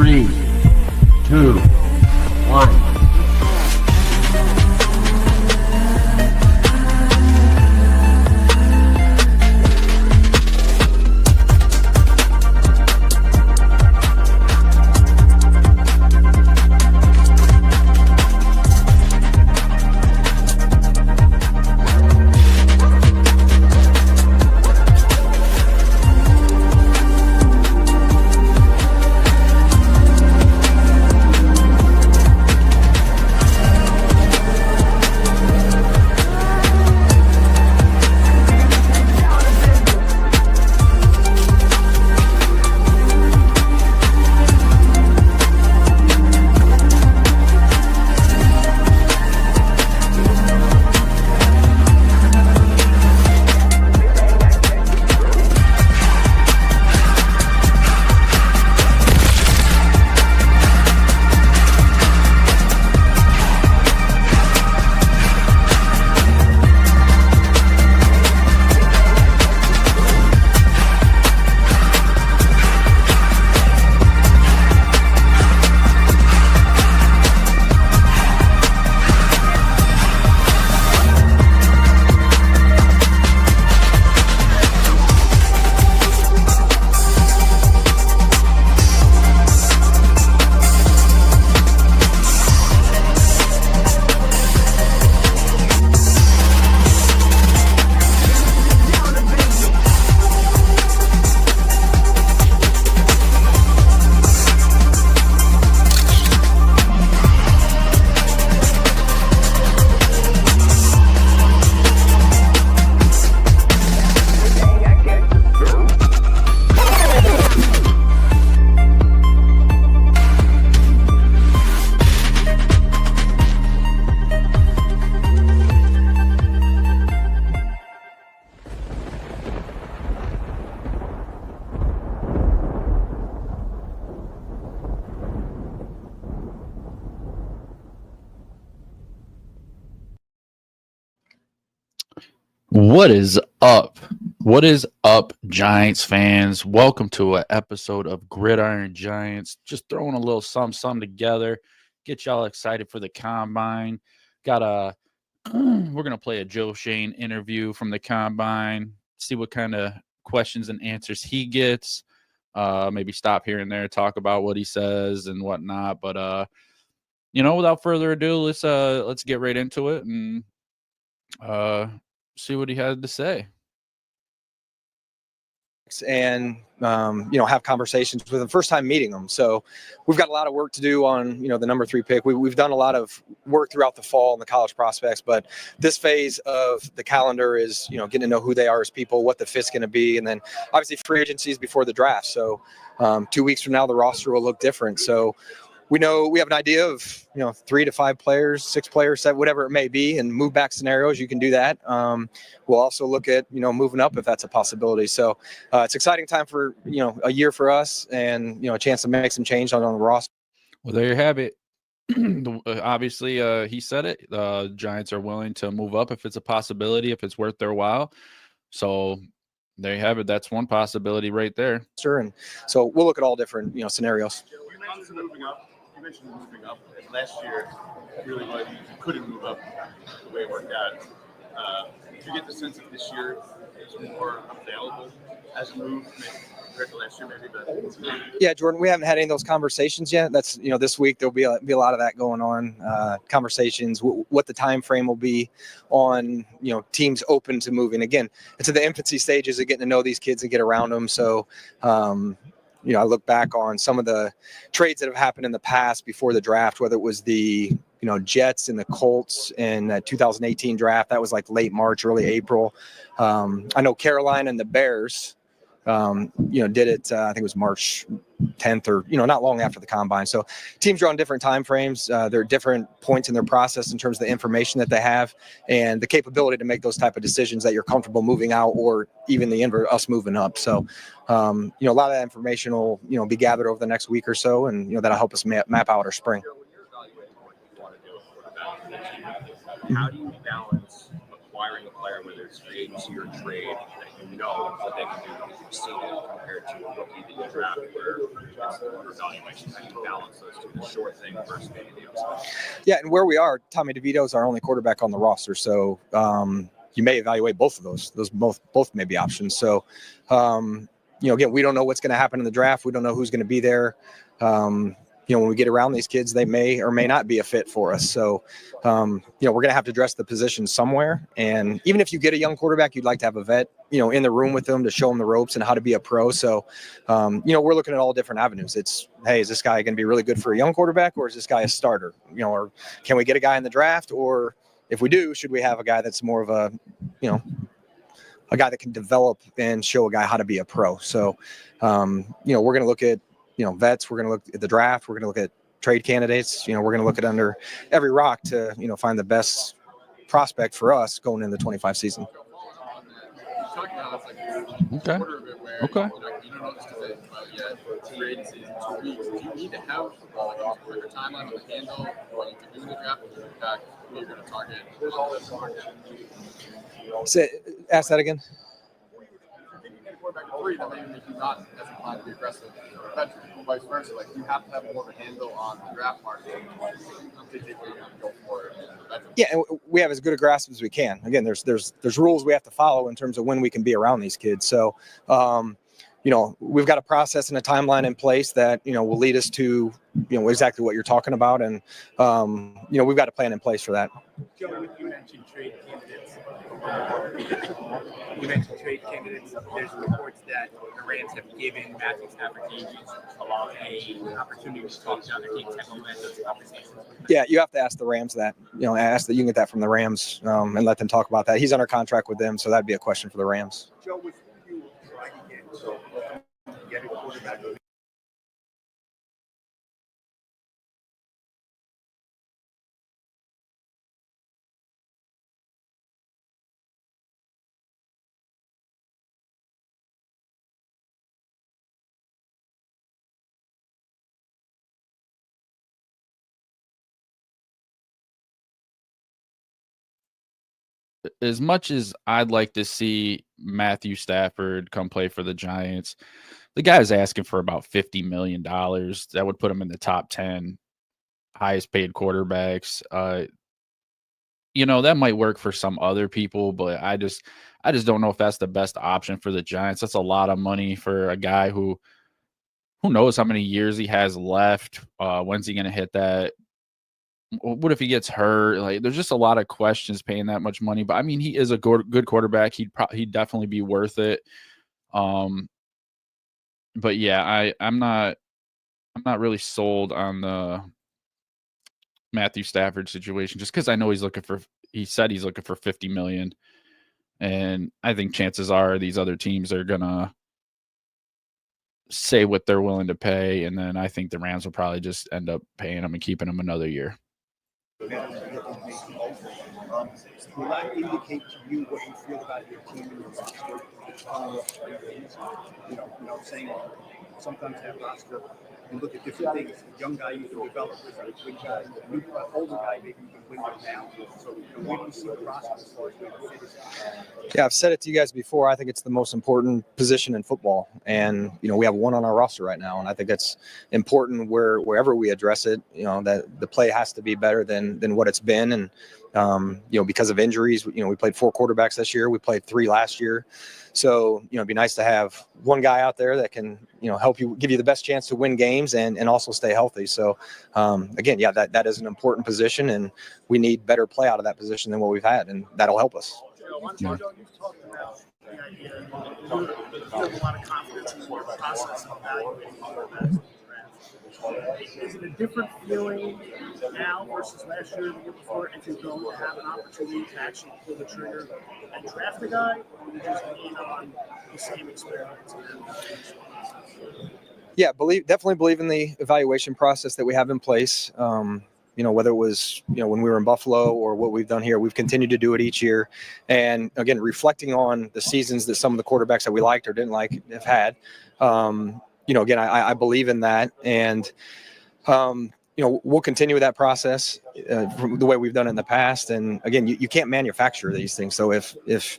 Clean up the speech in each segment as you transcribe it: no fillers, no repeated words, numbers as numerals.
3, 2, 1. What is up? What is up, Giants fans? Welcome to an episode of Gridiron Giants. Just throwing a little something together, get y'all excited for the combine. We're gonna play a Joe Schoen interview from the combine, see what kind of questions and answers he gets. Maybe stop here and there, talk about what he says and whatnot. But without further ado, let's get right into it and see what he had to say. And have conversations with them, first time meeting them. So we've got a lot of work to do on the number 3 pick. We've done a lot of work throughout the fall in the college prospects, but this phase of the calendar is getting to know who they are as people, what the fit's going to be, and then obviously free agencies before the draft. So 2 weeks from now the roster will look different. So we know we have an idea of 3 to 5 players, 6 players, whatever it may be, and move back scenarios. You can do that. We'll also look at moving up if that's a possibility. So it's exciting time for a year for us, and a chance to make some change on the roster. Well, there you have it. Obviously, he said it. The Giants are willing to move up if it's a possibility, if it's worth their while. So there you have it. That's one possibility right there. Sure. And so we'll look at all different scenarios. You mentioned moving up, and last year, really, you couldn't move up the way it worked out. Did you get the sense that this year is more available as a move compared to last year, maybe? But yeah, Jordan, we haven't had any of those conversations yet. That's this week there'll be a lot of that going on. Conversations, what the time frame will be on teams open to moving. Again, it's at the infancy stages of getting to know these kids and get around them. So. I look back on some of the trades that have happened in the past before the draft, whether it was the, Jets and the Colts in the 2018 draft. That was like late March, early April. I know Carolina and the Bears, did it, I think it was March 10th or, not long after the combine. So teams are on different time frames. There are different points in their process in terms of the information that they have and the capability to make those type of decisions that you're comfortable moving out or even the inverse, us moving up. So, a lot of that information will, be gathered over the next week or so, and, that'll help us map out our spring. How do you balance acquiring a player, whether it's free agency or trade, that you know what they can do because you've seen it compared to a rookie that you draft where it's evaluation that you balance those two, the short thing versus maybe the upside. Yeah, and where we are, Tommy DeVito is our only quarterback on the roster, so you may evaluate both of those. Those both may be options. So, again, we don't know what's going to happen in the draft. We don't know who's going to be there. When we get around these kids, they may or may not be a fit for us. So, we're going to have to address the position somewhere. And even if you get a young quarterback, you'd like to have a vet, in the room with them to show them the ropes and how to be a pro. So, we're looking at all different avenues. It's, hey, is this guy going to be really good for a young quarterback, or is this guy a starter? Or can we get a guy in the draft? Or if we do, should we have a guy that's more of a guy that can develop and show a guy how to be a pro? So, we're going to look at, vets. We're going to look at the draft. We're going to look at trade candidates. We're going to look at under every rock to, find the best prospect for us going into the 25 season. Okay. Okay. You don't know this today, but yet free agency is in 2 weeks. Do you need to have a quicker timeline on the handle what you can do in the draft and impact who you're going to target on this market? Ask that again. If you get a quarterback at 3, that may make you not as inclined to be aggressive. But vice versa, like you have to have more of a handle on the draft market. Go for it. Yeah, and we have as good a grasp as we can. Again, there's rules we have to follow in terms of when we can be around these kids. So, we've got a process and a timeline in place that will lead us to exactly what you're talking about, and we've got a plan in place for that. Joe, you mentioned trade candidates. There's reports that the Rams have given Matthew Stafford an opportunity to talk to other teams. Have you had those conversations? Yeah, you have to ask the Rams that. Ask that you can get that from the Rams and let them talk about that. He's under contract with them, so that'd be a question for the Rams. Joe, with who you trying to get, so get a quarterback. As much as I'd like to see Matthew Stafford come play for the Giants, the guy's asking for about $50 million. That would put him in the top 10 highest paid quarterbacks. That might work for some other people, but I just don't know if that's the best option for the Giants. That's a lot of money for a guy who knows how many years he has left. When's he going to hit that? What if he gets hurt? Like, there's just a lot of questions paying that much money. But I mean, he is a good quarterback. He'd definitely be worth it. But yeah, I'm not really sold on the Matthew Stafford situation just because I know he said he's looking for $50 million, and I think chances are these other teams are gonna say what they're willing to pay, and then I think the Rams will probably just end up paying him and keeping him another year. Will that indicate to you what you feel about your team and your roster? Saying sometimes that roster, you look at different things. A young guy you can develop with a good guy, a new older guy maybe you can win with now. So where do you see the roster as far as where the fit is? Yeah, I've said it to you guys before. I think it's the most important position in football, and we have one on our roster right now, and I think that's important wherever we address it. That the play has to be better than what it's been, and because of injuries, we played 4 quarterbacks this year. We played 3 last year, so it'd be nice to have one guy out there that can help you, give you the best chance to win games and also stay healthy. So again, yeah, that is an important position, and we need better play out of that position than what we've had, and that'll help us. Joe, you've talked about the idea that you have a lot of confidence in the process of evaluating quarterbacks. Is it a different feeling now versus last year, the year before, if you're going to have an opportunity to actually pull the trigger and draft a guy, or you just lean on the same experience? Yeah, definitely believe in the evaluation process that we have in place. Whether it was, when we were in Buffalo or what we've done here, we've continued to do it each year. And again, reflecting on the seasons that some of the quarterbacks that we liked or didn't like have had, again, I believe in that. And, we'll continue that process from the way we've done it in the past. And again, you can't manufacture these things. So if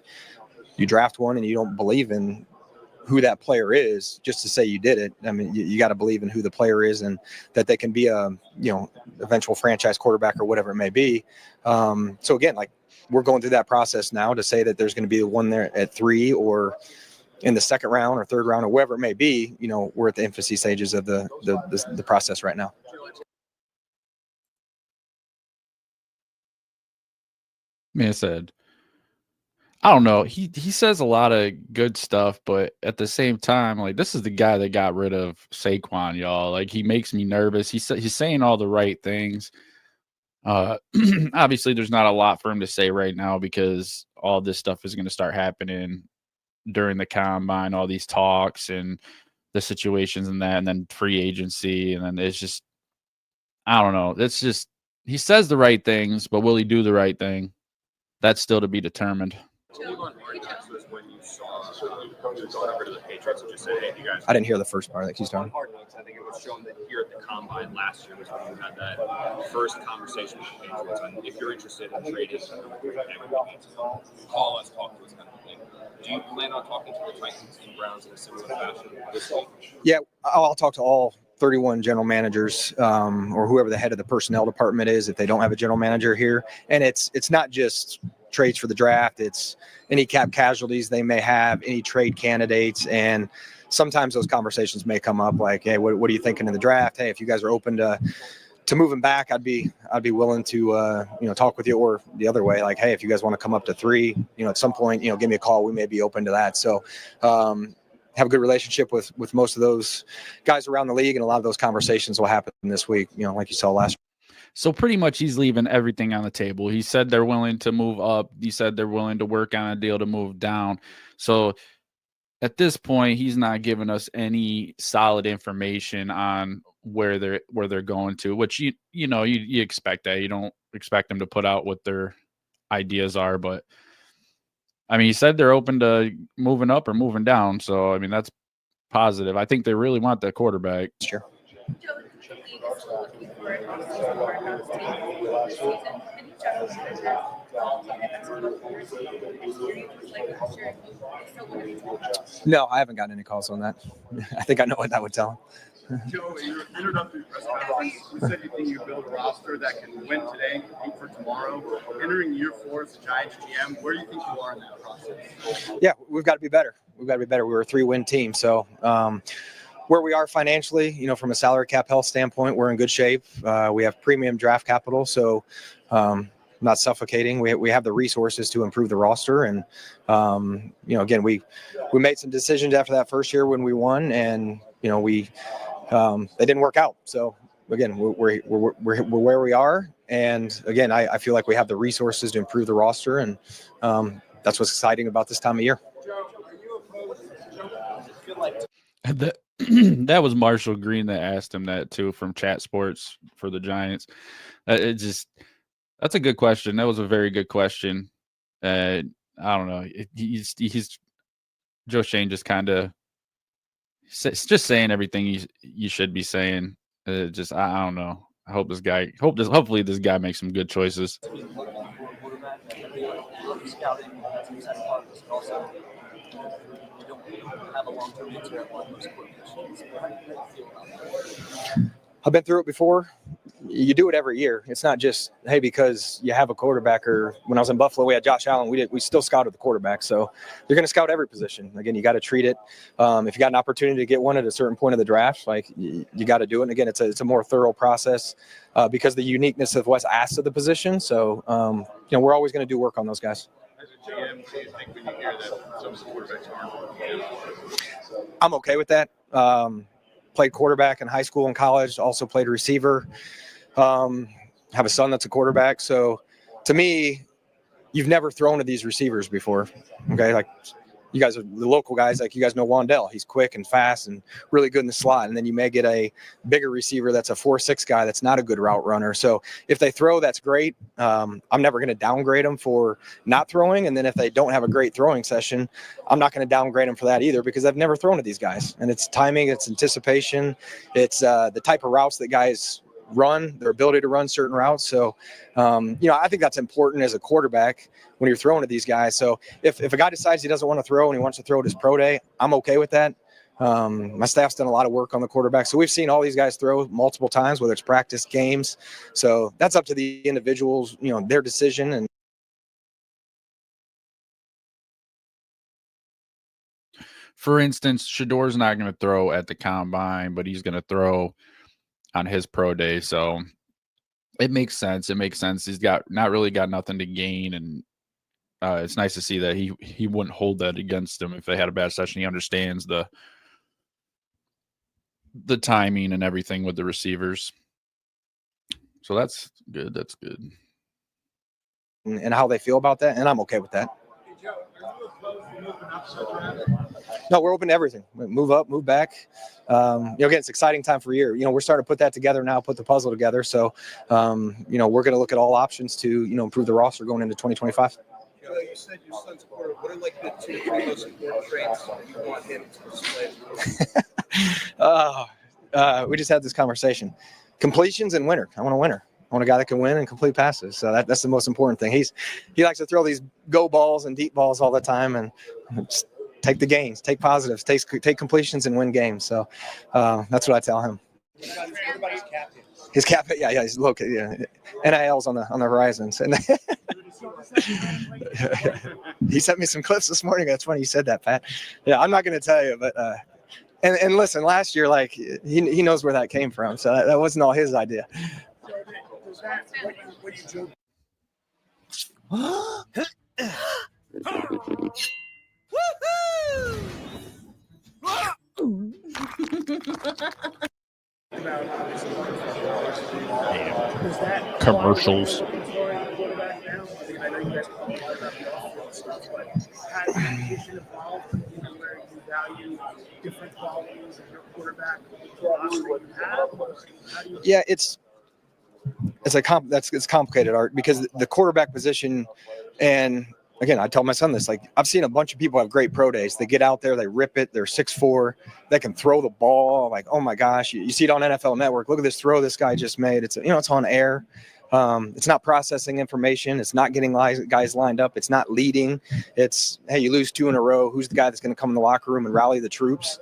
you draft one and you don't believe in who that player is, just to say you did it, I mean, you got to believe in who the player is and that they can be a, eventual franchise quarterback or whatever it may be. So again, like, we're going through that process now to say that there's going to be the one there at 3 or in the second round or third round or whatever it may be. We're at the infancy stages of the process right now. Man said, I don't know. He says a lot of good stuff, but at the same time, like, this is the guy that got rid of Saquon, y'all. Like, he makes me nervous. He's saying all the right things. Obviously, there's not a lot for him to say right now because all this stuff is going to start happening during the combine, all these talks and the situations and that, and then free agency. And then it's just, I don't know. It's just, he says the right things, but will he do the right thing? That's still to be determined. When you saw going over to the Patriots and just said, hey, you guys. I didn't hear the first part that he's talking. Hard Knocks, I think it was shown that here at the Combine last year was when you had that first conversation with the Patriots on if you're interested in trading, call us, talk to us kind of thing. Do you plan on talking to the Titans and Browns in a similar fashion this week? Yeah, I'll talk to all 31 general managers or whoever the head of the personnel department is if they don't have a general manager here. And it's not just trades for the draft. It's any cap casualties they may have, any trade candidates. And sometimes those conversations may come up like, hey, what are you thinking in the draft? Hey, if you guys are open to moving back, I'd be willing to, talk with you. Or the other way, like, hey, if you guys want to come up to 3, at some point, give me a call. We may be open to that. So, have a good relationship with most of those guys around the league. And a lot of those conversations will happen this week, like you saw last week. So pretty much he's leaving everything on the table. He said they're willing to move up. He said they're willing to work on a deal to move down. So at this point, he's not giving us any solid information on where they're going to, which you expect that. You don't expect them to put out what their ideas are, but I mean, he said they're open to moving up or moving down. So I mean, that's positive. I think they really want that quarterback. Sure. No, I haven't gotten any calls on that. I think I know what that would tell him. Joe, in your introductory press conference, you said you think you build a roster that can win today and compete for tomorrow. Entering year 4 as a Giants GM, where do you think you are in that process? Yeah, we've got to be better. We were a 3-win team. So where we are financially, from a salary cap health standpoint, we're in good shape. We have premium draft capital. So not suffocating. We have the resources to improve the roster. And, again, we made some decisions after that first year when we won and, they didn't work out. So again, we're where we are. And again, I feel like we have the resources to improve the roster. And that's what's exciting about this time of year. That was Marshall Green that asked him that too from Chat Sports for the Giants. That's a good question. That was a very good question. I don't know. He's Joe Schoen just kind of just saying everything you should be saying. I don't know. I hope hopefully this guy makes some good choices. I've been through it before. You do it every year. It's not just, hey, because you have a quarterback. Or when I was in Buffalo, we had Josh Allen. We still scouted the quarterback. So you're going to scout every position. Again, you got to treat it. If you got an opportunity to get one at a certain point of the draft, like you got to do it. And again, it's a more thorough process because the uniqueness of what's asked of the position. So we're always going to do work on those guys. As a GM, what do you think when you hear that some of the quarterbacks aren't? I'm okay with that. Played quarterback in high school and college, also played receiver. Have a son that's a quarterback. So to me, you've never thrown to these receivers before. Okay. Like you guys are the local guys, like you guys know Wandell. He's quick and fast and really good in the slot. And then you may get a bigger receiver that's a 4.6 guy that's not a good route runner. So if they throw, that's great. I'm never going to downgrade them for not throwing. And then if they don't have a great throwing session, I'm not going to downgrade them for that either because I've never thrown to these guys. And it's timing, it's anticipation, it's the type of routes that guys run, their ability to run certain routes. So, I think that's important as a quarterback when you're throwing to these guys. So if a guy decides he doesn't want to throw and he wants to throw at his pro day, I'm okay with that. My staff's done a lot of work on the quarterback. So we've seen all these guys throw multiple times, whether it's practice, games. So that's up to the individuals, their decision. And for instance, Shador's not going to throw at the combine, but he's going to throw on his pro day. So it makes sense. He's not really got nothing to gain. And it's nice to see that he wouldn't hold that against him if they had a bad session. He understands the timing and everything with the receivers. So that's good. That's good. And how they feel about that. And I'm okay with that. No, we're open to everything. Move up, move back. Again, it's an exciting time for a year. We're starting to put that together now, put the puzzle together. So, we're going to look at all options to, improve the roster going into 2025. You said your son's quarter. What are like the 2 or 3 most important traits you want him to display? We just had this conversation. Completions and winner. I want a winner. I want a guy that can win and complete passes. So that's the most important thing. He likes to throw these go balls and deep balls all the time, and just take the gains, take positives, take completions and win games. So that's what I tell him. Everybody's captain. His captain, yeah, he's located. Yeah, NIL's on the horizon. So, he sent me some clips this morning. That's funny you said that, Pat. Yeah, I'm not going to tell you, but and listen, last year, like he knows where that came from, so that wasn't all his idea. Commercials. Yeah, it's complicated, Art, because the quarterback position, and again, I tell my son this, like, I've seen a bunch of people have great pro days. They get out there, they rip it, they're 6'4", they can throw the ball. Like, oh my gosh, you see it on NFL Network. Look at this throw this guy just made. It's on air. It's not processing information. It's not getting guys lined up. It's not leading. It's, hey, you lose 2 in a row. Who's the guy that's going to come in the locker room and rally the troops?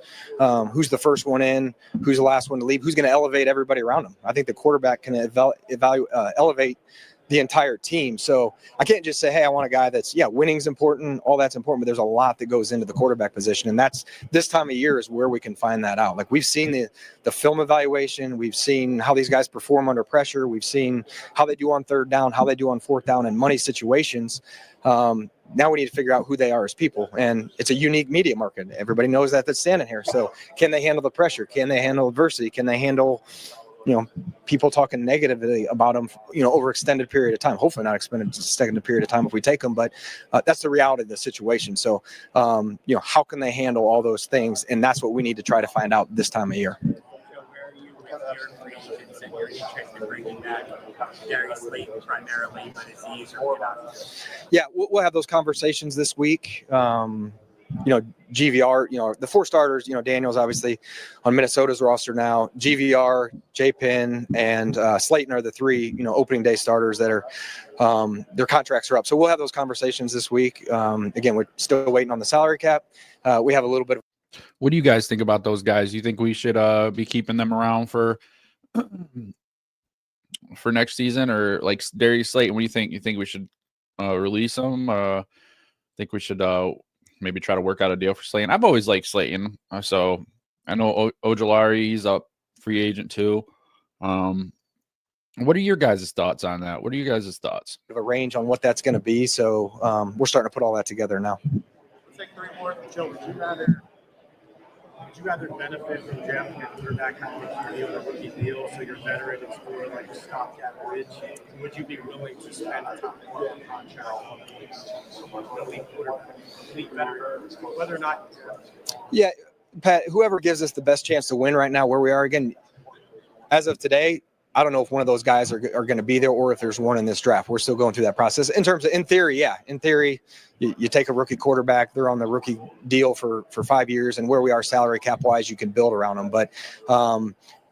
Who's the first one in? Who's the last one to leave? Who's going to elevate everybody around him? I think the quarterback can elevate the entire team. So I can't just say, hey, I want a guy that's, winning's important, all that's important, but there's a lot that goes into the quarterback position. And that's this time of year is where we can find that out. Like, we've seen the film evaluation. We've seen how these guys perform under pressure. We've seen how they do on 3rd down, how they do on 4th down in money situations. Now we need to figure out who they are as people. And it's a unique media market. Everybody knows that's standing here. So can they handle the pressure? Can they handle adversity? Can they handle people talking negatively about them, over extended period of time? Hopefully not extended period of time if we take them, but that's the reality of the situation. So, how can they handle all those things? And that's what we need to try to find out this time of year. Yeah, we'll have those conversations this week. GVR, the 4 starters, Daniel's obviously on Minnesota's roster now. GVR, J-Pin, and Slayton are the 3, opening day starters that are, their contracts are up. So we'll have those conversations this week. Again, we're still waiting on the salary cap. We have a little bit of. What do you guys think about those guys? You think we should be keeping them around for next season, or like Darius Slayton? What do you think? You think we should release them? Think we should maybe try to work out a deal for Slayton? I've always liked Slayton, so I know Ojulari, he's up free agent too. What are your guys' thoughts on that? What are you guys' thoughts? A range on what that's going to be, so we're starting to put all that together now. Let's take 3 more. Joe, would you rather benefit from drafting a quarterback having a deal, a rookie deal, so you're veteran, it's more like a stopgap bridge? Would you be willing to spend a top contract on an elite quarterback, elite veteran, whether or not? Yeah, Pat, whoever gives us the best chance to win right now, where we are, again, as of today, I don't know if one of those guys are going to be there or if there's one in this draft. We're still going through that process. In theory, you take a rookie quarterback, they're on the rookie deal for 5 years, and where we are salary cap wise, you can build around them. But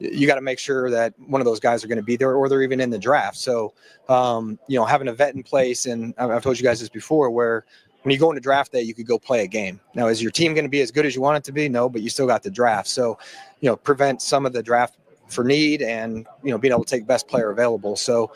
you got to make sure that one of those guys are going to be there or they're even in the draft. So, having a vet in place, and I've told you guys this before, where when you go into draft day, you could go play a game. Now, is your team going to be as good as you want it to be? No, but you still got the draft. So, prevent some of the draft for need and, being able to take best player available. So,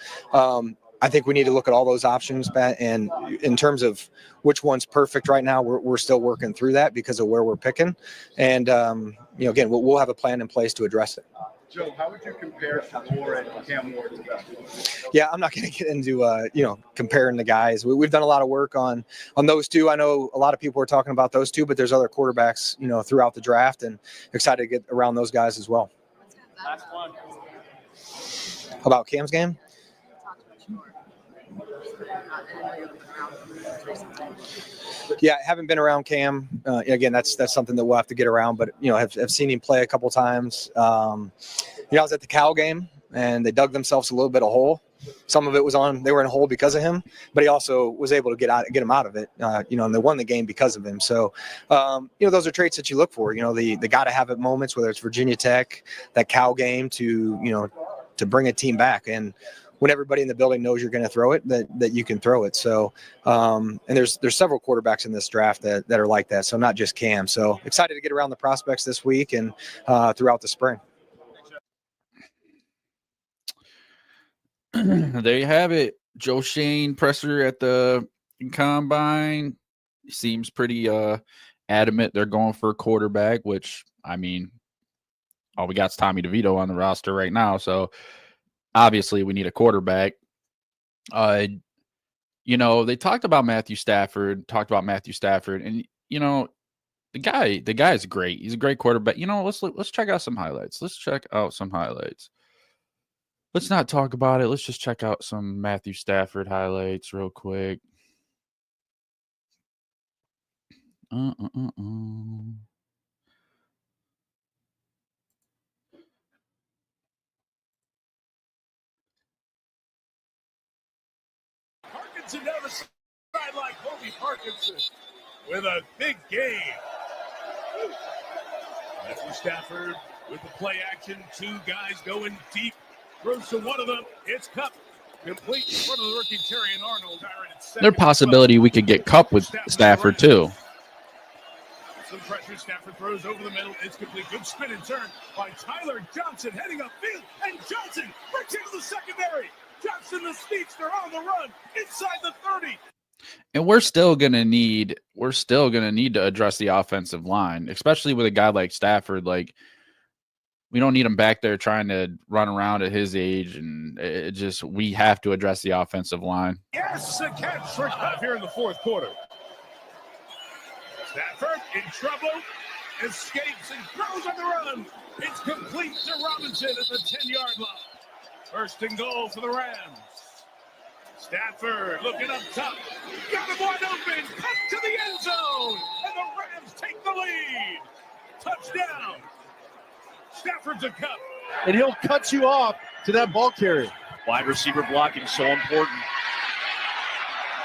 I think we need to look at all those options, Pat. And in terms of which one's perfect right now, we're still working through that because of where we're picking. And, again, we'll have a plan in place to address it. Joe, how would you compare Shador and Cam Ward to them? Yeah, I'm not going to get into, comparing the guys. We've done a lot of work on those two. I know a lot of people are talking about those two, but there's other quarterbacks, throughout the draft, and excited to get around those guys as well. Last one. About Cam's game? Yeah, I haven't been around Cam. Again, that's something that we'll have to get around, but, have seen him play a couple times. I was at the Cal game, and they dug themselves a little bit of hole. Some of it was they were in a hole because of him, but he also was able to get him out of it, and they won the game because of him. So, those are traits that you look for, the got to have it moments, whether it's Virginia Tech, that Cal game to bring a team back. And when everybody in the building knows you're going to throw it, that you can throw it. So, and there's several quarterbacks in this draft that are like that. So not just Cam. So excited to get around the prospects this week and throughout the spring. There you have it. Joe Schoen presser at the combine. Seems pretty adamant they're going for a quarterback, which, I mean, all we got is Tommy DeVito on the roster right now. So obviously we need a quarterback. They talked about Matthew Stafford, and, the guy is great. He's a great quarterback. Let's check out some highlights. Let's not talk about it. Let's just check out some Matthew Stafford highlights real quick. Parkinson down the sideline. Kobe Parkinson with a big game. Matthew Stafford with the play action. Two guys going deep. Throws to one of them. It's Cup. Complete in front of the rookie Terry and Arnold. There's possibility we could get Cup with Stafford too. Some pressure. Stafford throws over the middle. It's complete. Good spin and turn by Tyler Johnson heading upfield. And Johnson breaks into the secondary. Johnson the speedster on the run inside the 30. And we're still gonna need to address the offensive line, especially with a guy like Stafford. Like, we don't need him back there trying to run around at his age, and we have to address the offensive line. Yes, a catch for Cup here in the fourth quarter. Stafford in trouble, escapes and throws on the run. It's complete to Robinson at the 10-yard line. First and goal for the Rams. Stafford looking up top. Got him wide open. Cut to the end zone. And the Rams take the lead. Touchdown. Stafford's a Cup. And he'll cut you off to that ball carrier. Wide receiver blocking so important.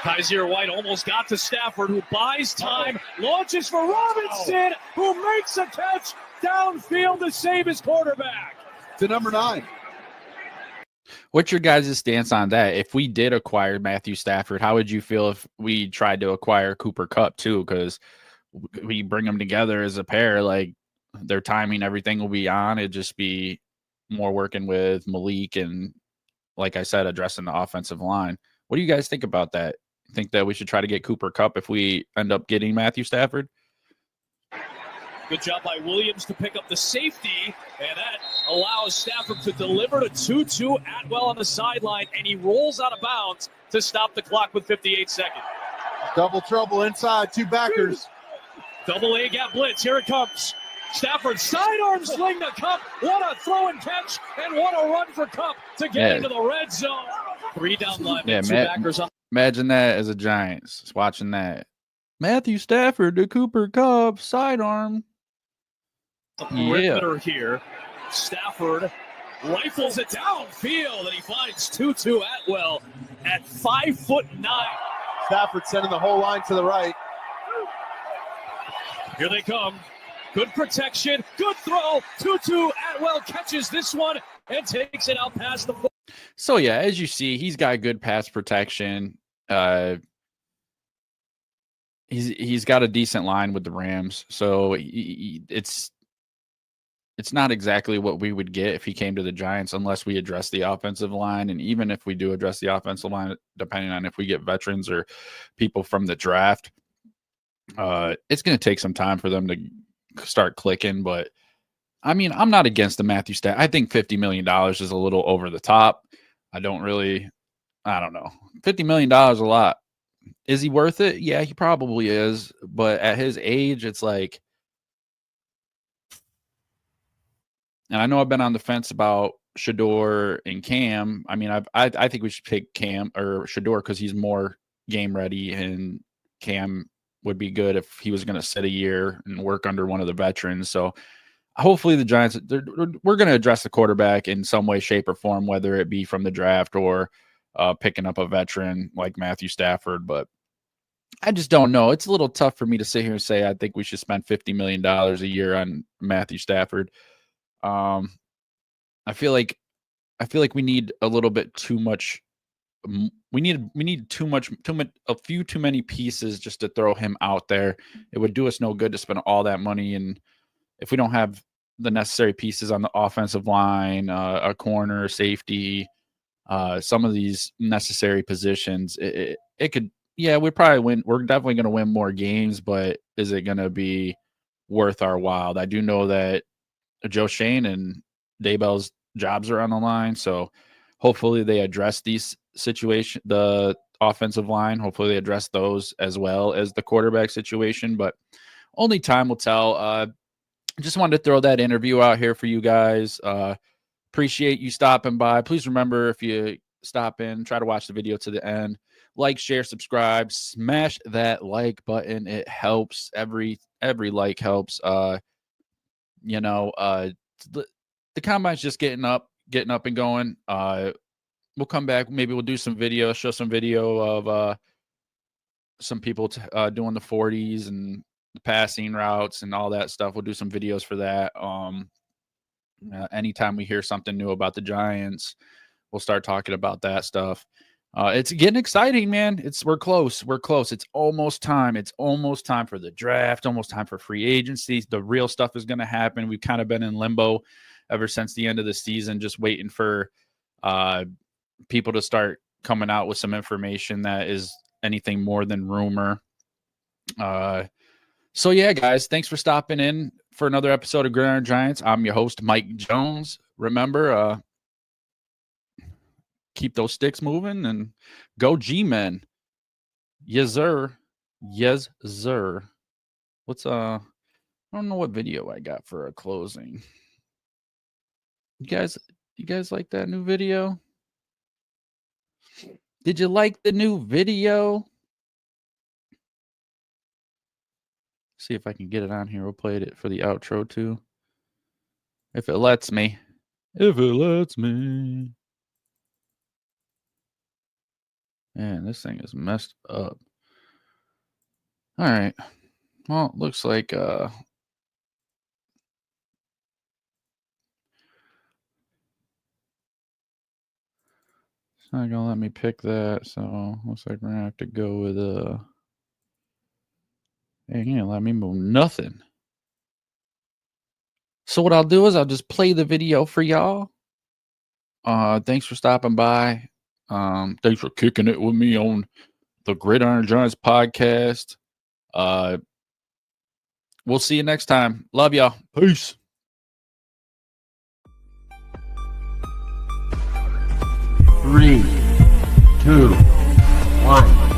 Kaiser White almost got to Stafford, who buys time, launches for Robinson, who makes a catch downfield to save his quarterback. To number 9. What's your guys' stance on that? If we did acquire Matthew Stafford, how would you feel if we tried to acquire Cooper Kupp too? Because we bring them together as a pair, like their timing, everything will be on. It'd just be more working with Malik and, like I said, addressing the offensive line. What do you guys think about that? Think that we should try to get Cooper Kupp if we end up getting Matthew Stafford? Good job by Williams to pick up the safety, and that allows Stafford to deliver to Tutu Atwell on the sideline, and he rolls out of bounds to stop the clock with 58 seconds. Double trouble inside, 2 backers. Double A gap blitz, here it comes. Stafford sidearm sling to Kupp. What a throw and catch, and what a run for Kupp to get into the red zone. 3 down line, 2 backers on. Imagine that as a Giants watching that. Matthew Stafford to Cooper Kupp, sidearm. Perimeter here. Stafford rifles it downfield, and he finds Tutu Atwell at 5'9". Stafford sending the whole line to the right. Here they come. Good protection. Good throw. Tutu Atwell catches this one and takes it out past the. So, yeah, as you see, he's got good pass protection. He's got a decent line with the Rams. So, it's not exactly what we would get if he came to the Giants unless we address the offensive line. And even if we do address the offensive line, depending on if we get veterans or people from the draft, it's going to take some time for them to start clicking. But, I mean, I'm not against the Matthew Stafford. I think $50 million is a little over the top. I don't know. $50 million a lot. Is he worth it? Yeah, he probably is. But at his age, it's like, and I know I've been on the fence about Shedeur and Cam. I mean, I think we should pick Cam or Shedeur because he's more game ready, and Cam would be good if he was going to sit a year and work under one of the veterans. So hopefully the Giants, we're going to address the quarterback in some way, shape, or form, whether it be from the draft or picking up a veteran like Matthew Stafford. But I just don't know. It's a little tough for me to sit here and say I think we should spend $50 million a year on Matthew Stafford. I feel like we need a little bit too much. We need a few too many pieces just to throw him out there. It would do us no good to spend all that money, and if we don't have the necessary pieces on the offensive line, a corner, safety, some of these necessary positions, it could. Yeah, we probably win. We're definitely going to win more games, but is it going to be worth our while? I do know that Joe Shane and Daybell's jobs are on the line, so hopefully they address these situations, the offensive line. Hopefully they address those as well as the quarterback situation, but only time will tell. Just wanted to throw that interview out here for you guys. Appreciate you stopping by. Please remember, if you stop in, try to watch the video to the end. Like, share, subscribe, smash that like button. It helps. Every like helps. The combine's just getting up and going. We'll come back. Maybe we'll do some video, show some video of some people doing the 40s and the passing routes and all that stuff. We'll do some videos for that. Anytime we hear something new about the Giants, we'll start talking about that stuff. It's getting exciting, man. We're close. It's almost time. It's almost time for the draft, almost time for free agency. The real stuff is going to happen. We've kind of been in limbo ever since the end of the season, just waiting for people to start coming out with some information that is anything more than rumor. So yeah, guys, thanks for stopping in for another episode of Gridiron Giants. I'm your host, Mike Jones. Remember, keep those sticks moving and go G-Men. Yes, sir. Yes, sir. I don't know what video I got for a closing. You guys like that new video? Did you like the new video? See if I can get it on here. We'll play it for the outro too. If it lets me. Man, this thing is messed up. All right. Well, it looks like it's not gonna let me pick that, so looks like we're gonna have to go with Hey, you let me move nothing. So what I'll do is I'll just play the video for y'all. Thanks for stopping by. Thanks for kicking it with me on the Gridiron Giants podcast. We'll see you next time. Love y'all. Peace. 3, 2, 1.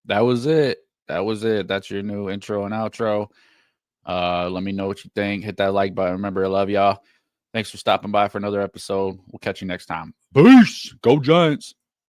That was it. That's your new intro and outro. Let me know what you think. Hit that like button. Remember, I love y'all. Thanks for stopping by for another episode. We'll catch you next time. Peace. Go Giants.